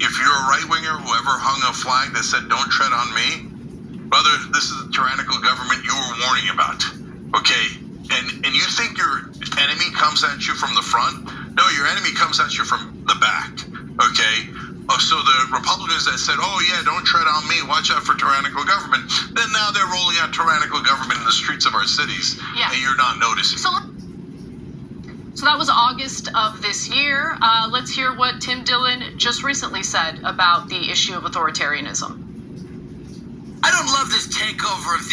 if you're a right-winger who ever hung a flag that said, don't tread on me, brother, this is the tyrannical government you were warning about, okay? And you think your enemy comes at you from the front? No, your enemy comes at you from the back, okay? Oh, so the Republicans that said, oh, yeah, don't tread on me, watch out for tyrannical government, then now they're rolling out tyrannical government in the streets of our cities, and you're not noticing. So that was August of this year. Let's hear what Tim Dillon just recently said about the issue of authoritarianism. I don't love this takeover of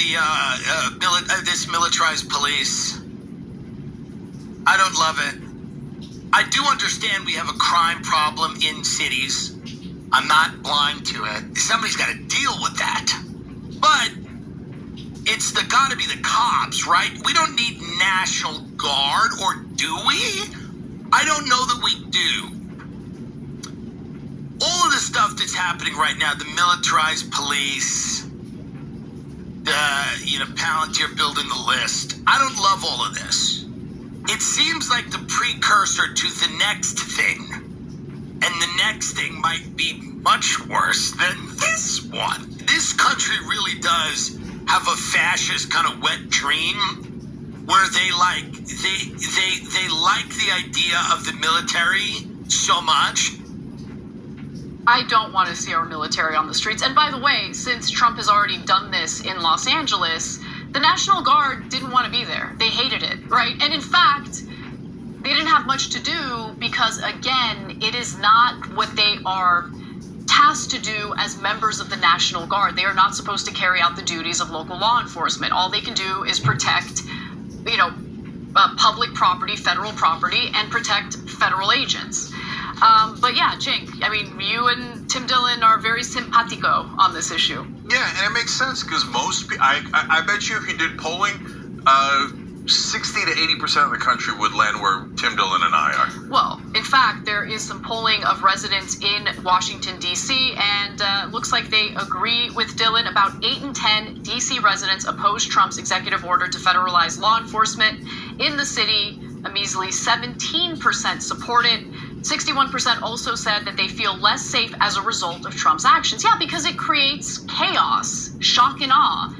this militarized police. I don't love it. I do understand we have a crime problem in cities. I'm not blind to it. Somebody's got to deal with that. But it's got to be the cops, right? We don't need National Guard, or do we? I don't know that we do. All of the stuff that's happening right now, the militarized police, Palantir building the list. I don't love all of this. It seems like the precursor to the next thing. And the next thing might be much worse than this one. This country really does have a fascist kind of wet dream where they like the idea of the military so much. I don't want to see our military on the streets. And by the way, since Trump has already done this in Los Angeles, the National Guard didn't want to be there. They hated it, right? And in fact, they didn't have much to do because, again, it is not what they are tasked to do as members of the National Guard. They are not supposed to carry out the duties of local law enforcement. All they can do is protect, public property, federal property, and protect federal agents. But yeah, Jake, I mean, you and Tim Dillon are very simpatico on this issue. Yeah, and it makes sense because I bet you if you did polling, 60 to 80% of the country would land where Tim Dillon and I are. Well, in fact, there is some polling of residents in Washington, D.C., and looks like they agree with Dillon. About 8 in 10 D.C. residents oppose Trump's executive order to federalize law enforcement in the city. A measly 17% support it. 61% also said that they feel less safe as a result of Trump's actions. Yeah, because it creates chaos, shock and awe.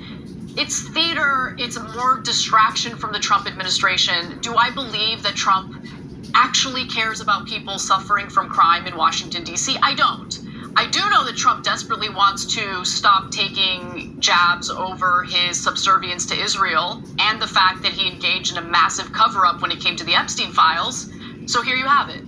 It's theater. It's more distraction from the Trump administration. Do I believe that Trump actually cares about people suffering from crime in Washington, D.C.? I don't. I do know that Trump desperately wants to stop taking jabs over his subservience to Israel and the fact that he engaged in a massive cover-up when it came to the Epstein files. So here you have it.